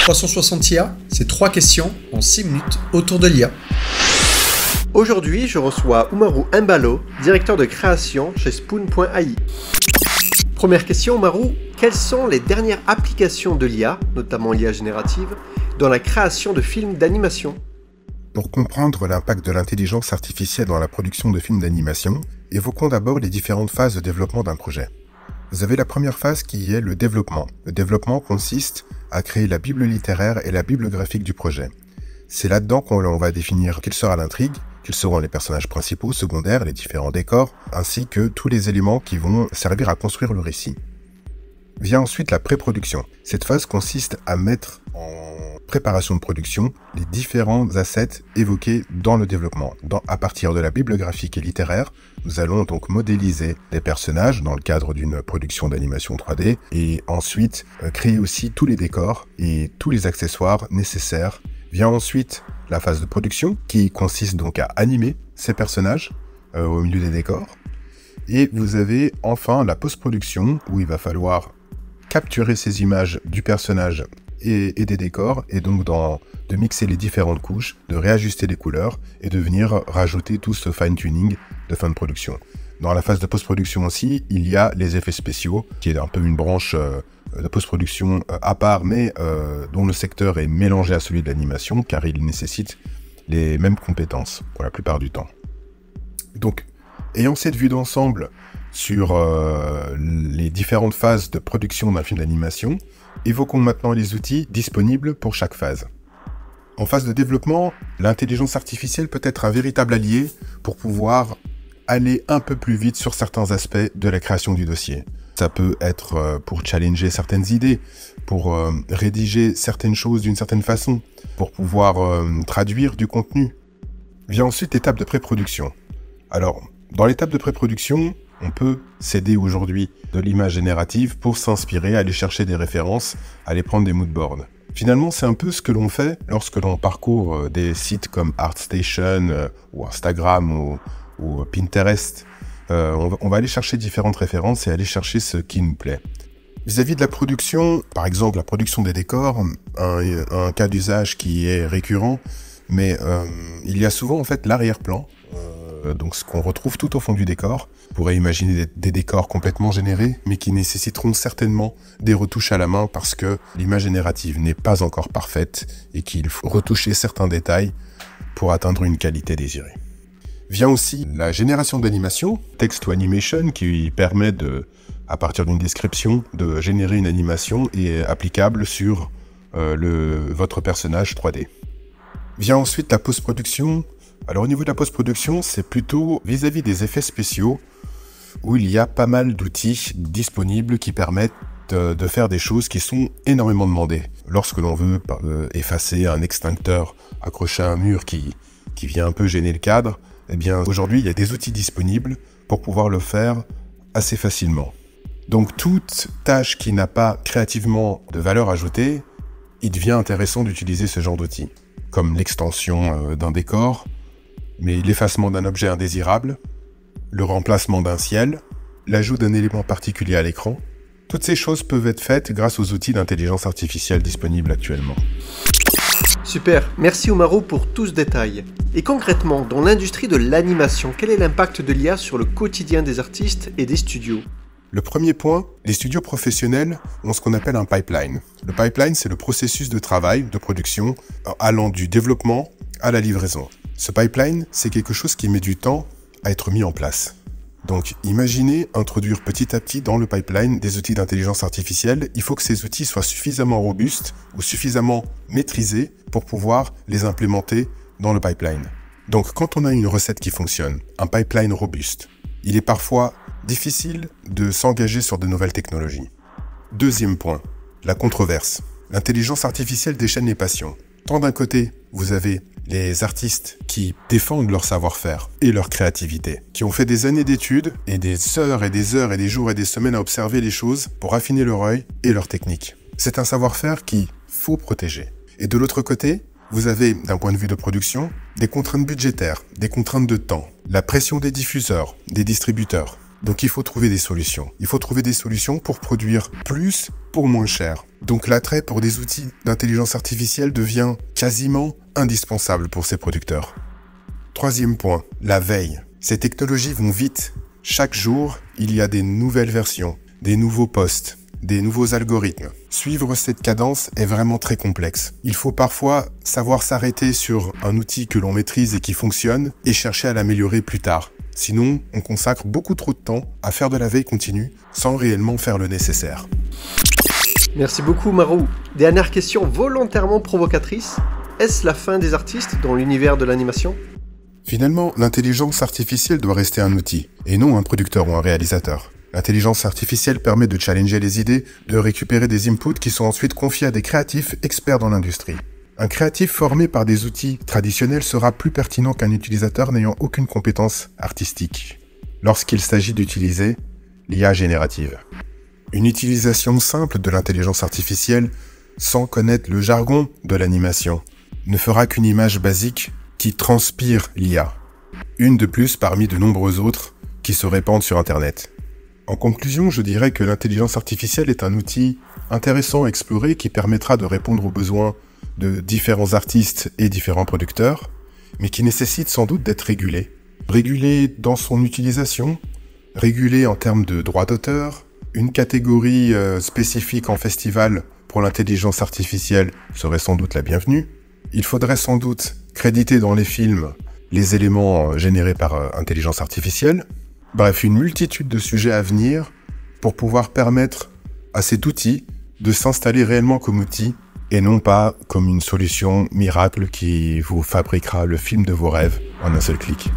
360 IA, c'est 3 questions en 6 minutes autour de l'IA. Aujourd'hui, je reçois Umaru Mbalo, directeur de création chez Spoon.ai. Première question, Umaru, quelles sont les dernières applications de l'IA, notamment l'IA générative, dans la création de films d'animation ? Pour comprendre l'impact de l'intelligence artificielle dans la production de films d'animation, évoquons d'abord les différentes phases de développement d'un projet. Vous avez la première phase qui est le développement. Le développement consiste à créer la bible littéraire et la bible graphique du projet. C'est là-dedans qu'on va définir quelle sera l'intrigue, quels seront les personnages principaux, secondaires, les différents décors, ainsi que tous les éléments qui vont servir à construire le récit. Vient ensuite la pré-production. Cette phase consiste à mettre en préparation de production les différents assets évoqués dans le développement. À partir de la bible graphique et littéraire, nous allons donc modéliser les personnages dans le cadre d'une production d'animation 3D et ensuite créer aussi tous les décors et tous les accessoires nécessaires. Vient ensuite la phase de production qui consiste donc à animer ces personnages au milieu des décors. Et vous avez enfin la post-production où il va falloir capturer ces images du personnage et des décors, et donc de mixer les différentes couches, de réajuster les couleurs, et de venir rajouter tout ce fine-tuning de fin de production. Dans la phase de post-production aussi, il y a les effets spéciaux, qui est un peu une branche de post-production à part, mais dont le secteur est mélangé à celui de l'animation, car il nécessite les mêmes compétences, pour la plupart du temps. Donc, ayant cette vue d'ensemble sur les différentes phases de production d'un film d'animation, évoquons maintenant les outils disponibles pour chaque phase. En phase de développement, l'intelligence artificielle peut être un véritable allié pour pouvoir aller un peu plus vite sur certains aspects de la création du dossier. Ça peut être pour challenger certaines idées, pour rédiger certaines choses d'une certaine façon, pour pouvoir traduire du contenu. Vient ensuite l'étape de pré-production. Alors, dans l'étape de pré-production, on peut s'aider aujourd'hui de l'image générative pour s'inspirer, aller chercher des références, aller prendre des moodboards. Finalement, c'est un peu ce que l'on fait lorsque l'on parcourt des sites comme ArtStation ou Instagram ou Pinterest. On va aller chercher différentes références et aller chercher ce qui nous plaît. Vis-à-vis de la production, par exemple la production des décors, un cas d'usage qui est récurrent, mais il y a souvent en fait l'arrière-plan. Donc ce qu'on retrouve tout au fond du décor. On pourrait imaginer des décors complètement générés, mais qui nécessiteront certainement des retouches à la main parce que l'image générative n'est pas encore parfaite et qu'il faut retoucher certains détails pour atteindre une qualité désirée. Vient aussi la génération d'animation, text to animation, qui permet à partir d'une description, de générer une animation et applicable sur votre personnage 3D. Vient ensuite la post-production. Alors au niveau de la post-production, c'est plutôt vis-à-vis des effets spéciaux où il y a pas mal d'outils disponibles qui permettent de faire des choses qui sont énormément demandées. Lorsque l'on veut effacer un extincteur accroché à un mur qui vient un peu gêner le cadre, eh bien aujourd'hui il y a des outils disponibles pour pouvoir le faire assez facilement. Donc toute tâche qui n'a pas créativement de valeur ajoutée, il devient intéressant d'utiliser ce genre d'outils, comme l'extension d'un décor, mais l'effacement d'un objet indésirable, le remplacement d'un ciel, l'ajout d'un élément particulier à l'écran. Toutes ces choses peuvent être faites grâce aux outils d'intelligence artificielle disponibles actuellement. Super, merci Umaru pour tout ce détail. Et concrètement, dans l'industrie de l'animation, quel est l'impact de l'IA sur le quotidien des artistes et des studios ? Le premier point, les studios professionnels ont ce qu'on appelle un pipeline. Le pipeline, c'est le processus de travail, de production, allant du développement à la livraison. Ce pipeline, c'est quelque chose qui met du temps à être mis en place. Donc, imaginez introduire petit à petit dans le pipeline des outils d'intelligence artificielle. Il faut que ces outils soient suffisamment robustes ou suffisamment maîtrisés pour pouvoir les implémenter dans le pipeline. Donc, quand on a une recette qui fonctionne, un pipeline robuste, il est parfois difficile de s'engager sur de nouvelles technologies. Deuxième point, la controverse. L'intelligence artificielle déchaîne les passions. Tant d'un côté, vous avez les artistes qui défendent leur savoir-faire et leur créativité, qui ont fait des années d'études et des heures et des heures et des jours et des semaines à observer les choses pour affiner leur œil et leur technique. C'est un savoir-faire qu'il faut protéger. Et de l'autre côté, vous avez, d'un point de vue de production, des contraintes budgétaires, des contraintes de temps, la pression des diffuseurs, des distributeurs. Donc il faut trouver des solutions. Il faut trouver des solutions pour produire plus pour moins cher. Donc l'attrait pour des outils d'intelligence artificielle devient quasiment indispensable pour ces producteurs. Troisième point, la veille. Ces technologies vont vite. Chaque jour, il y a des nouvelles versions, des nouveaux posts, des nouveaux algorithmes. Suivre cette cadence est vraiment très complexe. Il faut parfois savoir s'arrêter sur un outil que l'on maîtrise et qui fonctionne et chercher à l'améliorer plus tard. Sinon, on consacre beaucoup trop de temps à faire de la veille continue sans réellement faire le nécessaire. Merci beaucoup Marou. Dernière question volontairement provocatrice. Est-ce la fin des artistes dans l'univers de l'animation ? Finalement, l'intelligence artificielle doit rester un outil, et non un producteur ou un réalisateur. L'intelligence artificielle permet de challenger les idées, de récupérer des inputs qui sont ensuite confiés à des créatifs experts dans l'industrie. Un créatif formé par des outils traditionnels sera plus pertinent qu'un utilisateur n'ayant aucune compétence artistique, lorsqu'il s'agit d'utiliser l'IA générative. Une utilisation simple de l'intelligence artificielle, sans connaître le jargon de l'animation, ne fera qu'une image basique qui transpire l'IA. Une de plus parmi de nombreux autres qui se répandent sur Internet. En conclusion, je dirais que l'intelligence artificielle est un outil intéressant à explorer qui permettra de répondre aux besoins de différents artistes et différents producteurs, mais qui nécessite sans doute d'être régulé. Régulé dans son utilisation, régulé en termes de droits d'auteur, une catégorie spécifique en festival pour l'intelligence artificielle serait sans doute la bienvenue. Il faudrait sans doute créditer dans les films les éléments générés par intelligence artificielle. Bref, une multitude de sujets à venir pour pouvoir permettre à cet outil de s'installer réellement comme outil et non pas comme une solution miracle qui vous fabriquera le film de vos rêves en un seul clic.